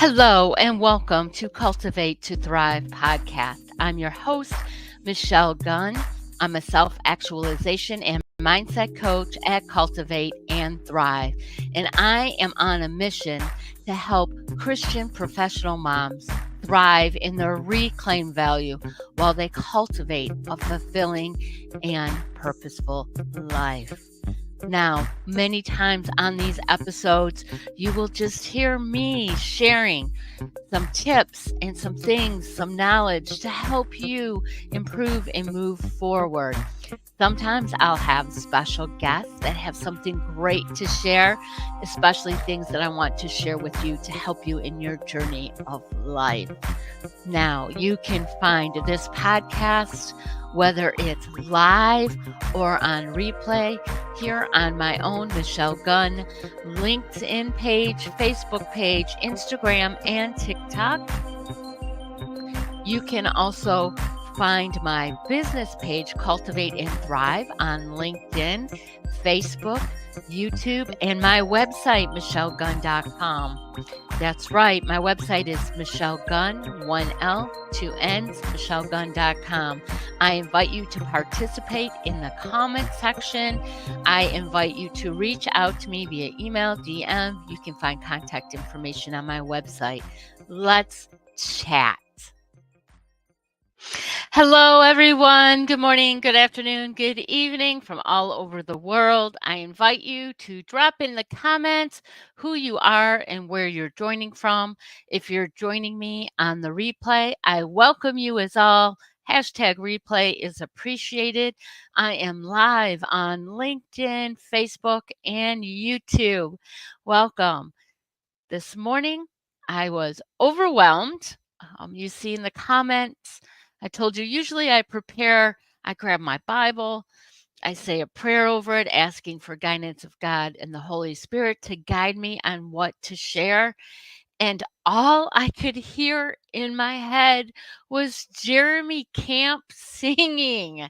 Hello, and welcome to Cultivate to Thrive podcast. I'm your host, Michelle Gunn. I'm a self actualization and mindset coach at Cultivate and Thrive. And I am on a mission to help Christian professional moms thrive in their reclaimed value while they cultivate a fulfilling and purposeful life. Now, many times on these episodes, you will just hear me sharing some tips and some things, some knowledge to help you improve and move forward. Sometimes I'll have special guests that have something great to share, especially things that I want to share with you to help you in your journey of life. Now, you can find this podcast, whether it's live or on replay, here on my own Michelle Gunn LinkedIn page, Facebook page, Instagram, and TikTok. You can also find my business page, Cultivate and Thrive, on LinkedIn, Facebook, YouTube, and my website, michellegunn.com. That's right, my website is Michelle Gunn, 1L, 2 N's, michellegunn.com. I invite you to participate in the comment section. I invite you to reach out to me via email, DM. You can find contact information on my website. Let's chat. Hello, everyone. Good morning, good afternoon, good evening from all over the world. I invite you to drop in the comments who you are and where you're joining from. If you're joining me on the replay, I welcome you as all. Hashtag replay is appreciated. I am live on LinkedIn, Facebook, and YouTube. Welcome. This morning, I was overwhelmed. You see in the comments, I told you usually I grab my Bible, I say a prayer over it, asking for guidance of God and the Holy Spirit to guide me on what to share. And all I could hear in my head was Jeremy Camp singing.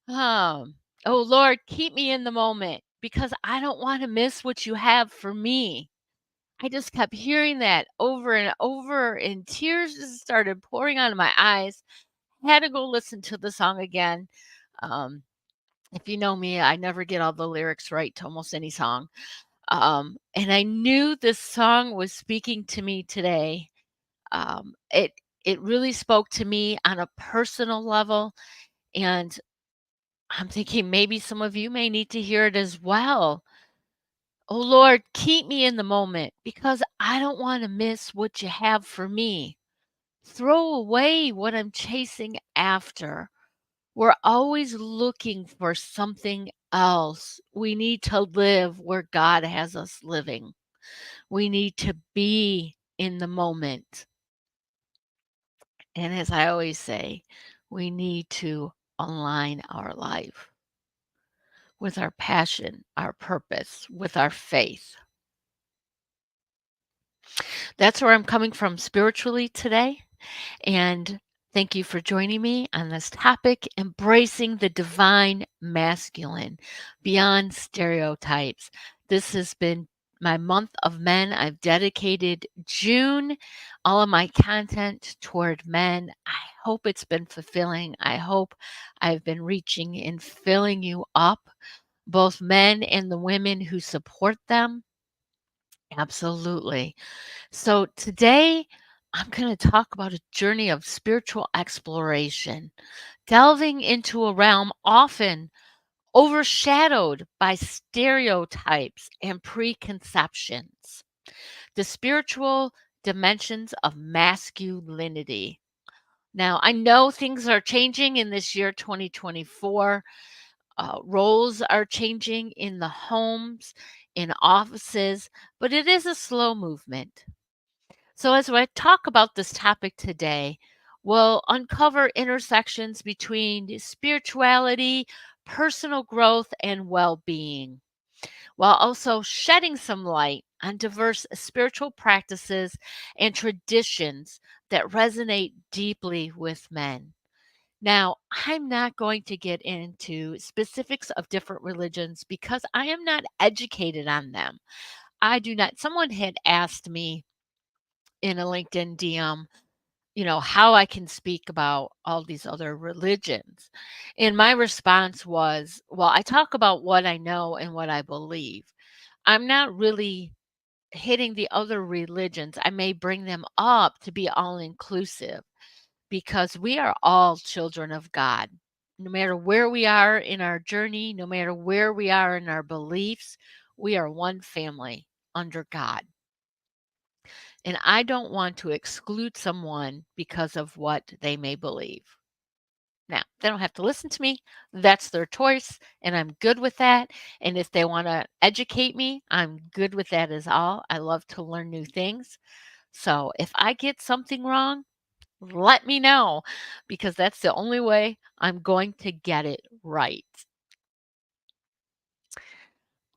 Um, oh Lord, keep me in the moment because I don't want to miss what you have for me. I just kept hearing that over and over, and tears just started pouring out of my eyes. Had to go listen to the song again. Um, if you know me, I never get all the lyrics right to almost any song. And I knew this song was speaking to me today. It really spoke to me on a personal level, and I'm thinking maybe some of you may need to hear it as well. Oh Lord, keep me in the moment because I don't want to miss what you have for me. Throw away what I'm chasing after. We're always looking for something else. We need to live where God has us living. We need to be in the moment. And as I always say, we need to align our life with our passion, our purpose, with our faith. That's where I'm coming from spiritually today. And thank you for joining me on this topic, embracing the divine masculine beyond stereotypes. This has been my month of men. I've dedicated June, all of my content toward men. I hope it's been fulfilling. I hope I've been reaching and filling you up, both men and the women who support them. Absolutely. So today I'm going to talk about a journey of spiritual exploration, delving into a realm often overshadowed by stereotypes and preconceptions, the spiritual dimensions of masculinity. Now, I know things are changing in this year 2024. Roles are changing in the homes, in offices, but it is a slow movement. So, as I talk about this topic today, we'll uncover intersections between spirituality, personal growth, and well being, while also shedding some light on diverse spiritual practices and traditions that resonate deeply with men. Now, I'm not going to get into specifics of different religions because I am not educated on them. I do not. Someone had asked me in a LinkedIn DM, how I can speak about all these other religions. And my response was, well, I talk about what I know and what I believe. I'm not really hitting the other religions. I may bring them up to be all inclusive because we are all children of God. No matter where we are in our journey, no matter where we are in our beliefs, we are one family under God. And I don't want to exclude someone because of what they may believe. Now, they don't have to listen to me. That's their choice, and I'm good with that. And if they want to educate me, I'm good with that as all. I love to learn new things. So if I get something wrong, let me know because that's the only way I'm going to get it right.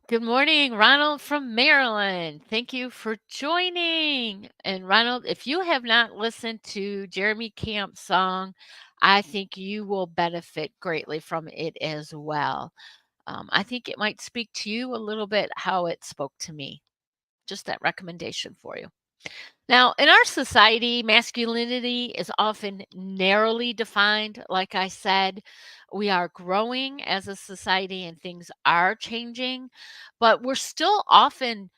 Good morning, Ronald from Maryland. Thank you for joining. And Ronald, if you have not listened to Jeremy Camp's song, I think you will benefit greatly from it as well. I think it might speak to you a little bit how it spoke to me. Just that recommendation for you. Now, in our society, masculinity is often narrowly defined. Like I said, we are growing as a society and things are changing, but we're still often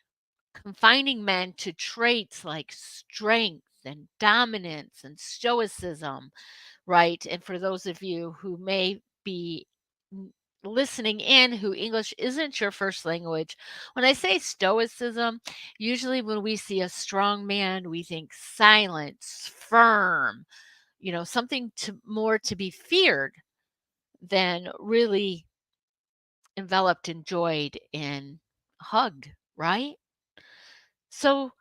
confining men to traits like strength and dominance and stoicism, right? And for those of you who may be n- listening in who English isn't your first language, when I say stoicism, usually when we see a strong man, we think silence, firm, something to be feared than really enveloped, enjoyed, and hugged, right? So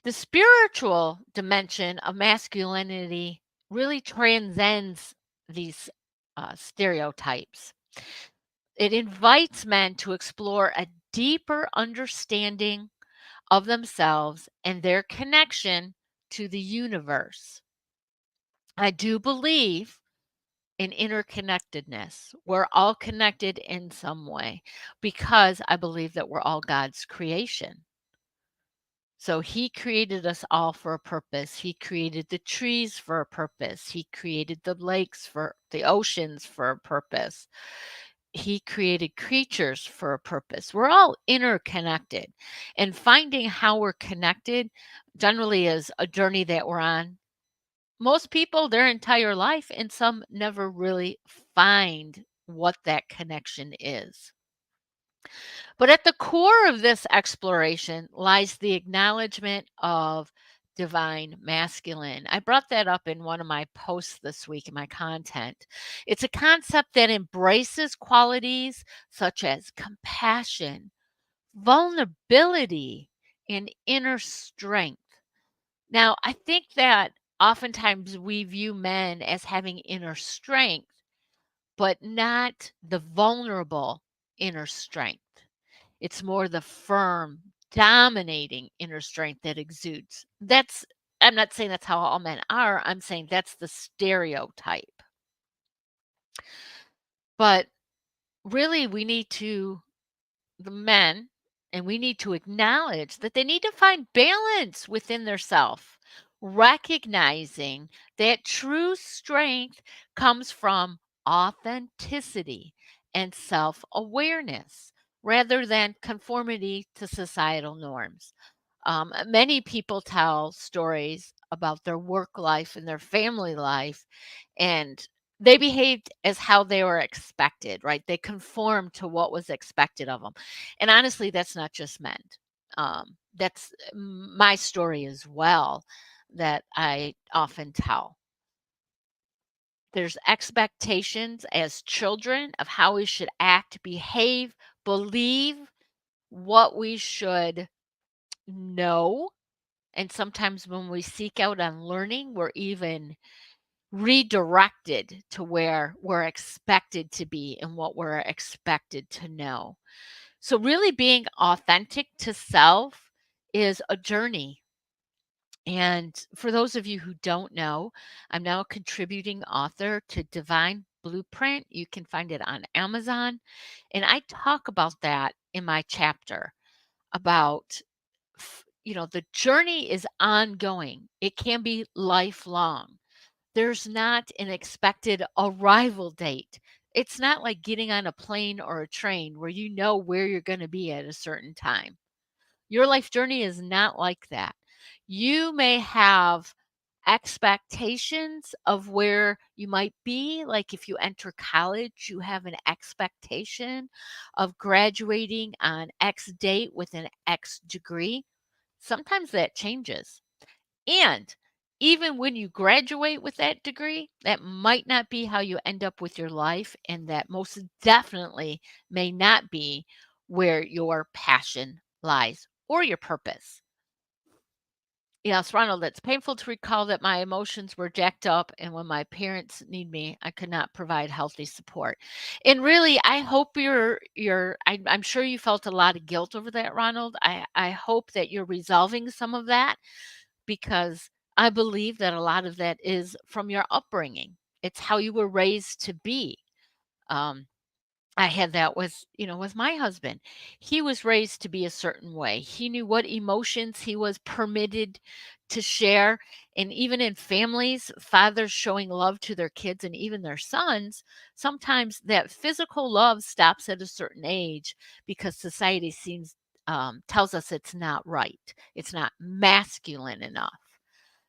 the spiritual dimension of masculinity really transcends these stereotypes. It invites men to explore a deeper understanding of themselves and their connection to the universe. I do believe in interconnectedness. We're all connected in some way because I believe that we're all God's creation. So he created us all for a purpose. He created the trees for a purpose. He created the lakes for the oceans for a purpose. He created creatures for a purpose. We're all interconnected. And finding how we're connected generally is a journey that we're on. Most people their entire life, and some never really find what that connection is. But at the core of this exploration lies the acknowledgement of divine masculine. I brought that up in one of my posts this week in my content. It's a concept that embraces qualities such as compassion, vulnerability, and inner strength. Now, I think that oftentimes we view men as having inner strength, but not the vulnerable inner strength. It's more the firm, dominating inner strength that exudes. I'm not saying that's how all men are. I'm saying that's the stereotype. But really, the men, and we need to acknowledge that they need to find balance within their self, recognizing that true strength comes from authenticity and self awareness rather than conformity to societal norms. Many people tell stories about their work life and their family life, and they behaved as how they were expected, right? They conformed to what was expected of them. And honestly, that's not just men. That's my story as well that I often tell. There's expectations as children of how we should act, behave, believe, what we should know. And sometimes when we seek out on learning, we're even redirected to where we're expected to be and what we're expected to know. So, really being authentic to self is a journey. And for those of you who don't know, I'm now a contributing author to Divine Blueprint. You can find it on Amazon. And I talk about that in my chapter about the journey is ongoing. It can be lifelong. There's not an expected arrival date. It's not like getting on a plane or a train where you know where you're going to be at a certain time. Your life journey is not like that. You may have expectations of where you might be. Like if you enter college, you have an expectation of graduating on X date with an X degree. Sometimes that changes. And even when you graduate with that degree, that might not be how you end up with your life. And that most definitely may not be where your passion lies or your purpose. Yes, Ronald, it's painful to recall that my emotions were jacked up, and when my parents need me, I could not provide healthy support. And really, I hope I'm sure you felt a lot of guilt over that, Ronald. I hope that you're resolving some of that because I believe that a lot of that is from your upbringing. It's how you were raised to be. Um, I had that with my husband. He was raised to be a certain way. He knew what emotions he was permitted to share. And even in families, fathers showing love to their kids and even their sons, sometimes that physical love stops at a certain age because society tells us it's not right. It's not masculine enough.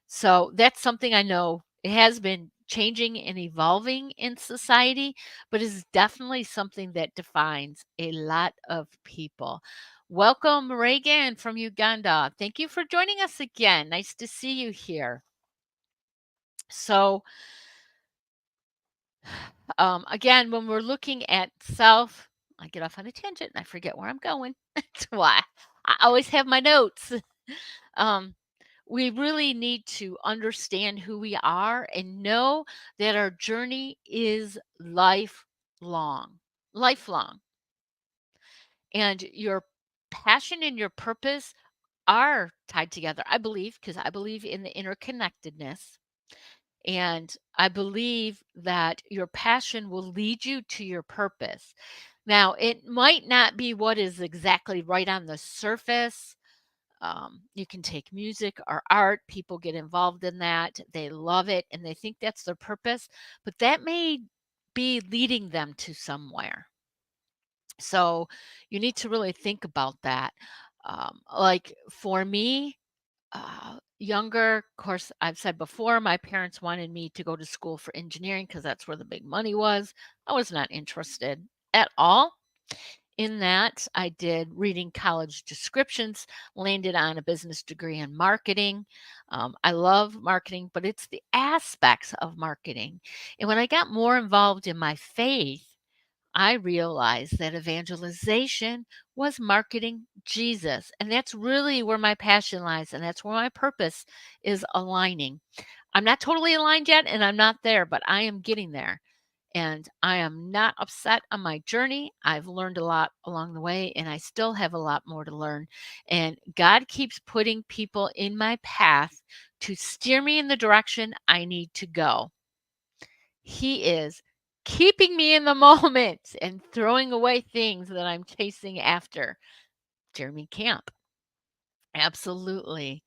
So that's something I know it has been changing and evolving in society, but is definitely something that defines a lot of people. Welcome, Reagan from Uganda. Thank you for joining us again. Nice to see you here. So, again, when we're looking at self, I get off on a tangent and I forget where I'm going. That's why I always have my notes. Um, we really need to understand who we are and know that our journey is lifelong. And your passion and your purpose are tied together. I believe, because I believe in the interconnectedness. And I believe that your passion will lead you to your purpose. Now, it might not be what is exactly right on the surface. You can take music or art, people get involved in that, they love it, and they think that's their purpose, but that may be leading them to somewhere. So you need to really think about that. Like for me, younger, of course, I've said before, my parents wanted me to go to school for engineering because that's where the big money was. I was not interested at all in that. I did reading college descriptions, landed on a business degree in marketing. I love marketing, but it's the aspects of marketing. And when I got more involved in my faith, I realized that evangelization was marketing Jesus. And that's really where my passion lies. And that's where my purpose is aligning. I'm not totally aligned yet, and I'm not there, but I am getting there. And I am not upset on my journey. I've learned a lot along the way, and I still have a lot more to learn. And God keeps putting people in my path to steer me in the direction I need to go. He is keeping me in the moment and throwing away things that I'm chasing after. Jeremy Camp. Absolutely.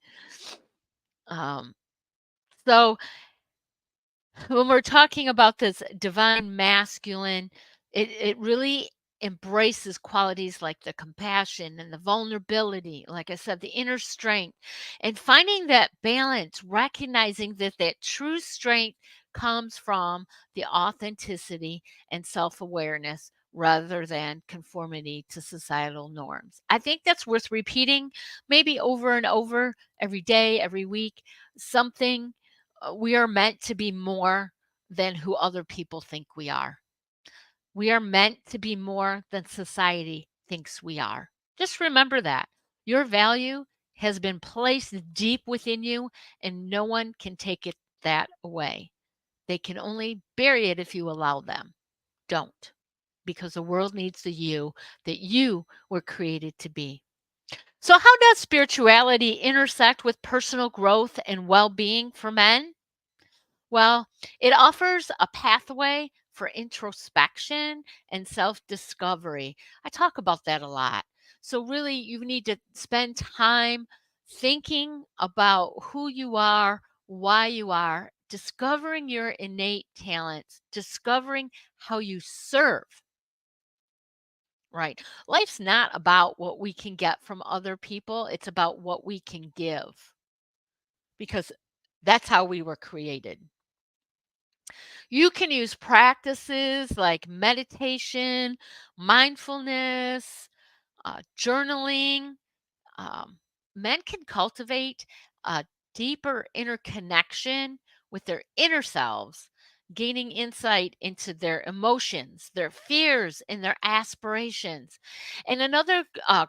Um, so when we're talking about this divine masculine, it really embraces qualities like the compassion and the vulnerability, like I said, the inner strength, and finding that balance, recognizing that true strength comes from the authenticity and self-awareness rather than conformity to societal norms. I think that's worth repeating maybe over and over every day, every week. Something We are meant to be more than who other people think we are. We are meant to be more than society thinks we are. Just remember that. Your value has been placed deep within you, and no one can take that away. They can only bury it if you allow them. Don't, because the world needs the you that you were created to be. So, how does spirituality intersect with personal growth and well being for men? Well, it offers a pathway for introspection and self discovery. I talk about that a lot. So, really, you need to spend time thinking about who you are, why you are, discovering your innate talents, discovering how you serve, right? Life's not about what we can get from other people, it's about what we can give because that's how we were created. You can use practices like meditation, mindfulness, journaling. um, Men can cultivate a deeper inner connection with their inner selves, gaining insight into their emotions, their fears, and their aspirations. And another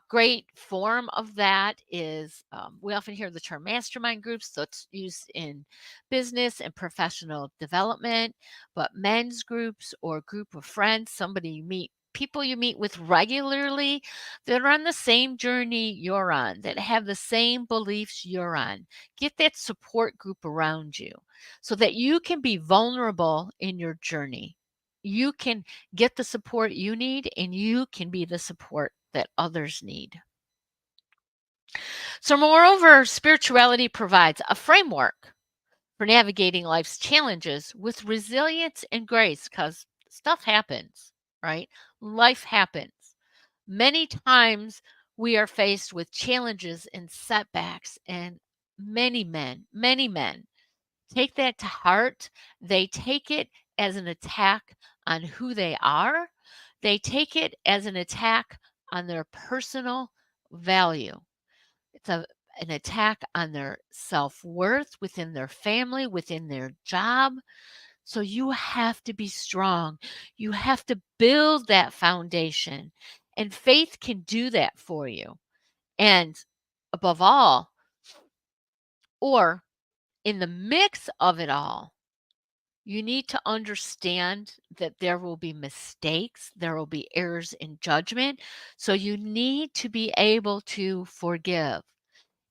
great form of that is we often hear the term mastermind groups, so it's used in business and professional development, but men's groups or group of friends, somebody you meet. People you meet with regularly that are on the same journey you're on, that have the same beliefs you're on. Get that support group around you so that you can be vulnerable in your journey. You can get the support you need and you can be the support that others need. So, moreover, spirituality provides a framework for navigating life's challenges with resilience and grace because stuff happens, right? Life happens. Many times we are faced with challenges and setbacks, and many men take that to heart. They take it as an attack on who they are, they take it as an attack on their personal value. It's an attack on their self worth within their family, within their job. So you have to be strong. You have to build that foundation. And faith can do that for you. And above all, or in the mix of it all, you need to understand that there will be mistakes, there will be errors in judgment. So you need to be able to forgive.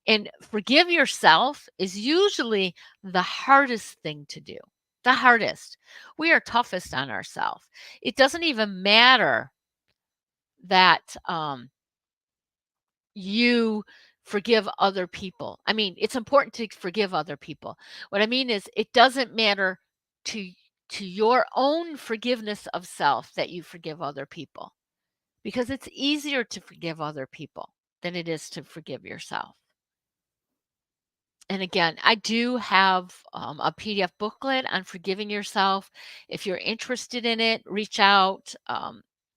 And forgive yourself is usually the hardest thing to do. The hardest. We are toughest on ourselves. It doesn't even matter that you forgive other people. I mean, it's important to forgive other people. What I mean is, it doesn't matter to your own forgiveness of self that you forgive other people because it's easier to forgive other people than it is to forgive yourself. And again, I do have a PDF booklet on forgiving yourself. If you're interested in it, reach out,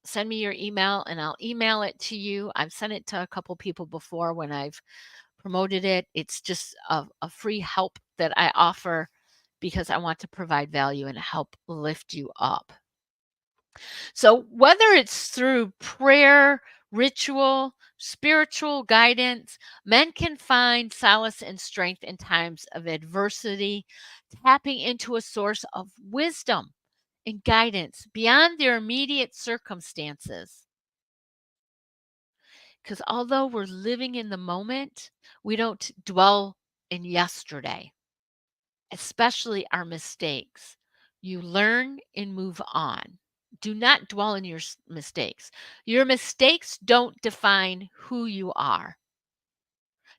send me your email, and I'll email it to you. I've sent it to a couple people before when I've promoted it. It's just a free help that I offer because I want to provide value and help lift you up. So, whether it's through prayer, ritual, spiritual guidance, men can find solace and strength in times of adversity, tapping into a source of wisdom and guidance beyond their immediate circumstances. Because although we're living in the moment, we don't dwell in yesterday, especially our mistakes. You learn and move on. Do not dwell in your mistakes. Your mistakes don't define who you are,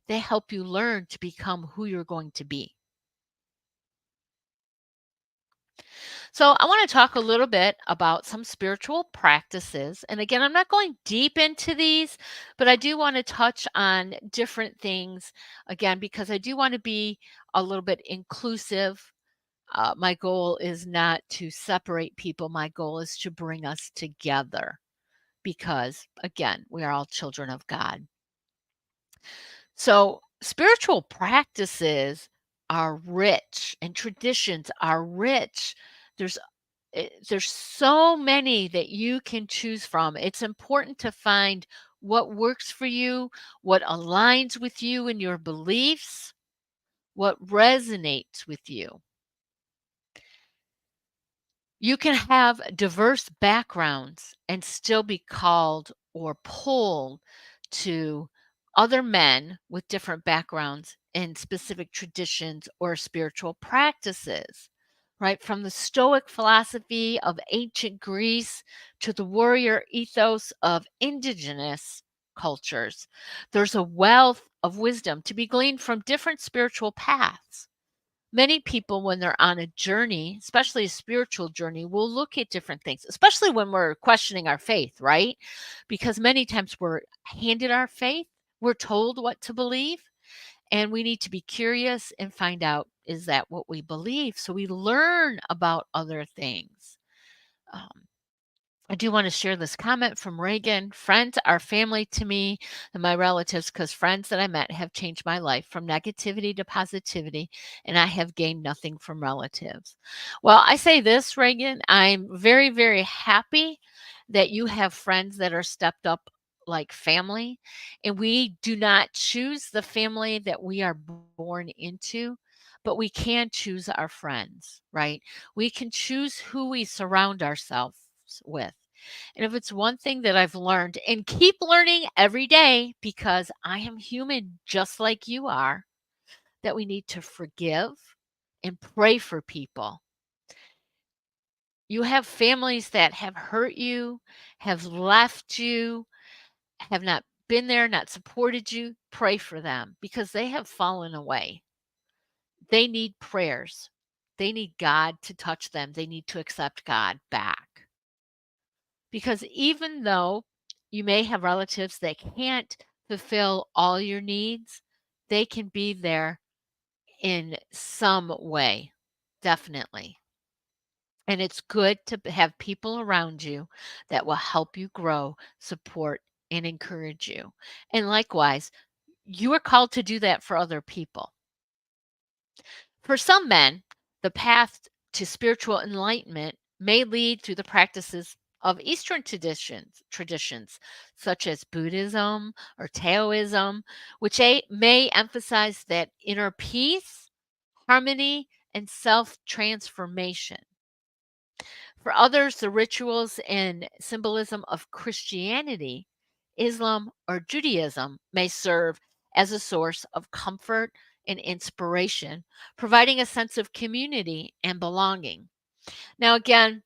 they help you learn to become who you're going to be. So, I want to talk a little bit about some spiritual practices. And again, I'm not going deep into these, but I do want to touch on different things again because I do want to be a little bit inclusive. My goal is not to separate people. My goal is to bring us together because, again, we are all children of God. So, spiritual practices are rich and traditions are rich. There's there's so many that you can choose from. It's important to find what works for you, what aligns with you and your beliefs, what resonates with you. You can have diverse backgrounds and still be called or pulled to other men with different backgrounds and specific traditions or spiritual practices, right? From the Stoic philosophy of ancient Greece to the warrior ethos of indigenous cultures, there's a wealth of wisdom to be gleaned from different spiritual paths. Many people, when they're on a journey, especially a spiritual journey, will look at different things, especially when we're questioning our faith, right? Because many times we're handed our faith, we're told what to believe, and we need to be curious and find out, is that what we believe? So we learn about other things. Um, I do want to share this comment from Reagan. Friends are family to me and my relatives because friends that I met have changed my life from negativity to positivity, and I have gained nothing from relatives. Well, I say this, Reagan, I'm very, very happy that you have friends that are stepped up like family, and we do not choose the family that we are born into. But we can choose our friends, right? We can choose who we surround ourselves with. And if it's one thing that I've learned and keep learning every day because I am human just like you are, that we need to forgive and pray for people. You have families that have hurt you, have left you, have not been there, not supported you. Pray for them because they have fallen away. They need prayers. They need God to touch them. They need to accept God back. Because even though you may have relatives that can't fulfill all your needs, they can be there in some way, definitely. And it's good to have people around you that will help you grow, support, and encourage you. And likewise, you are called to do that for other people. For some men, the path to spiritual enlightenment may lead through the practices of Eastern traditions such as Buddhism or Taoism, which may emphasize that inner peace, harmony, and self transformation. For others, the rituals and symbolism of Christianity, Islam, or Judaism may serve as a source of comfort and inspiration, providing a sense of community and belonging. Now, again,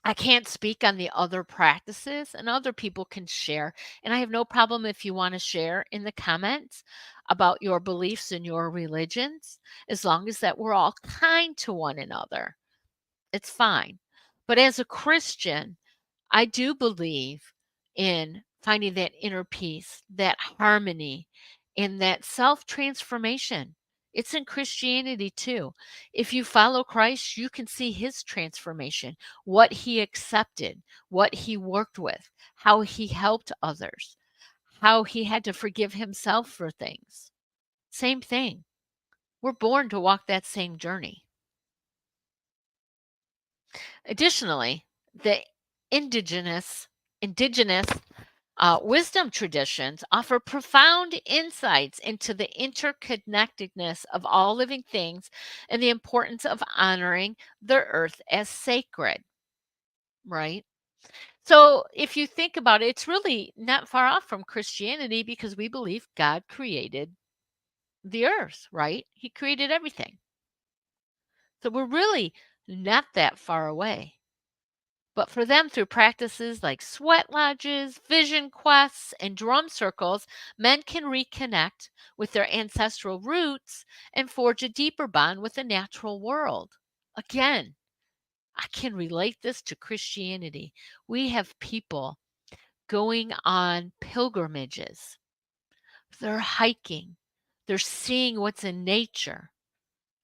I can't speak on the other practices, and other people can share. And I have no problem if you want to share in the comments about your beliefs and your religions, as long as that we're all kind to one another. It's fine. But as a Christian, I do believe in finding that inner peace, that harmony, and that self transformation. It's in Christianity too. If you follow Christ, you can see his transformation, what he accepted, what he worked with, how he helped others, how he had to forgive himself for things. Same thing. We're born to walk that same journey. Additionally, the indigenous wisdom traditions offer profound insights into the interconnectedness of all living things and the importance of honoring the earth as sacred, right? So, if you think about it, it's really not far off from Christianity because we believe God created the earth, right? He created everything. So, we're really not that far away. But for them, through practices like sweat lodges, vision quests, and drum circles, men can reconnect with their ancestral roots and forge a deeper bond with the natural world. Again, I can relate this to Christianity. We have people going on pilgrimages, they're hiking, they're seeing what's in nature,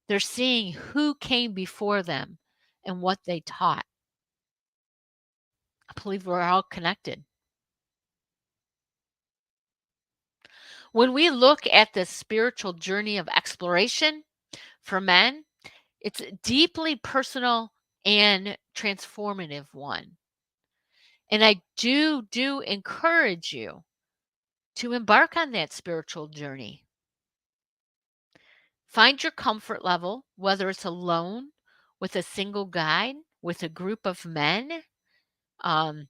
they're seeing who came before them and what they taught. I believe we're all connected. When we look at the spiritual journey of exploration for men, it's a deeply personal and transformative one. And I do encourage you to embark on that spiritual journey. Find your comfort level, whether it's alone, with a single guide, with a group of men. Um,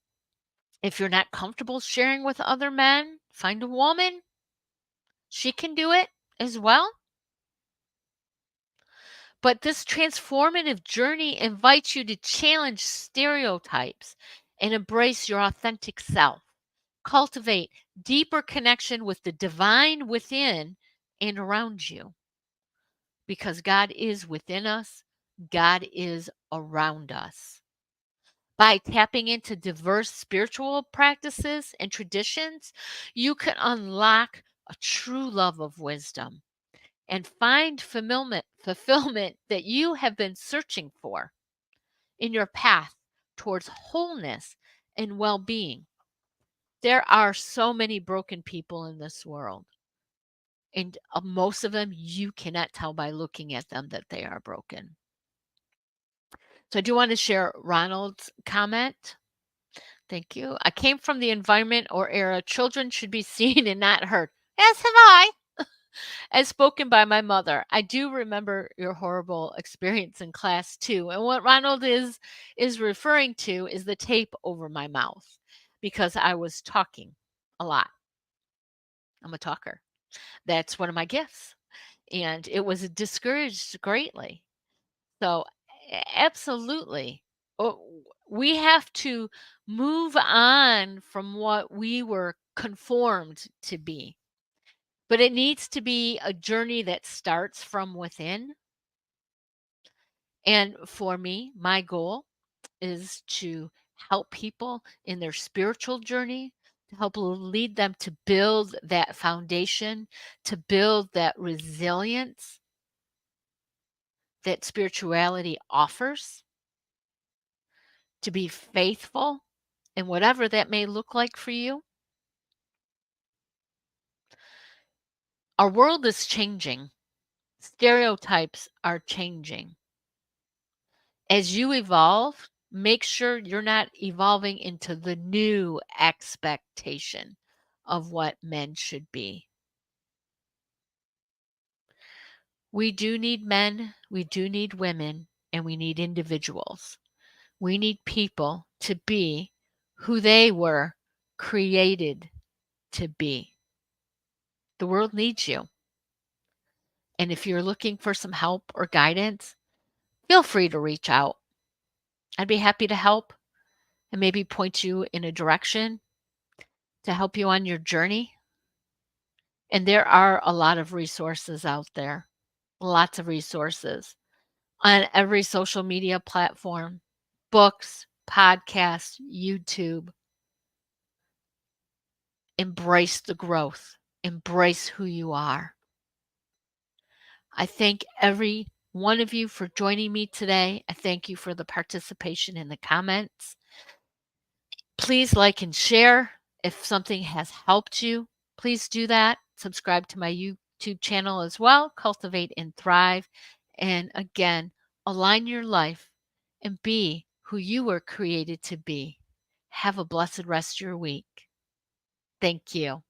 if you're not comfortable sharing with other men, find a woman. She can do it as well. But this transformative journey invites you to challenge stereotypes and embrace your authentic self. cultivate deeper connection with the divine within and around you, because God is within us, God is around us. By tapping into diverse spiritual practices and traditions, you can unlock a true love of wisdom and find fulfillment that you have been searching for in your path towards wholeness and well-being. There are so many broken people in this world, and most of them you cannot tell by looking at them that they are broken. So I do want to share Ronald's comment. Thank you. I came from the environment or era children should be seen and not heard. As have I. As spoken by my mother. I do remember your horrible experience in class too. And what Ronald is referring to is the tape over my mouth because I was talking a lot. I'm a talker. That's one of my gifts. And it was discouraged greatly. So absolutely. We have to move on from what we were conformed to be. But it needs to be a journey that starts from within. And for me, my goal is to help people in their spiritual journey, to help lead them to build that foundation, to build that resilience that spirituality offers, to be faithful in whatever that may look like for you. Our world is changing. Stereotypes are changing. As you evolve, make sure you're not evolving into the new expectation of what men should be. We do need men, we do need women, and we need individuals. We need people to be who they were created to be. The world needs you. And if you're looking for some help or guidance, feel free to reach out. I'd be happy to help and maybe point you in a direction to help you on your journey. And there are a lot of resources out there, lots of resources on every social media platform, books, podcasts, YouTube. Embrace the growth, embrace who you are. I thank every one of you for joining me today. I thank you for the participation in the comments. Please like and share. If something has helped you, please do that. Subscribe to my YouTube channel as well, Cultivate and Thrive. And again, align your life and be who you were created to be. Have a blessed rest of your week. Thank you.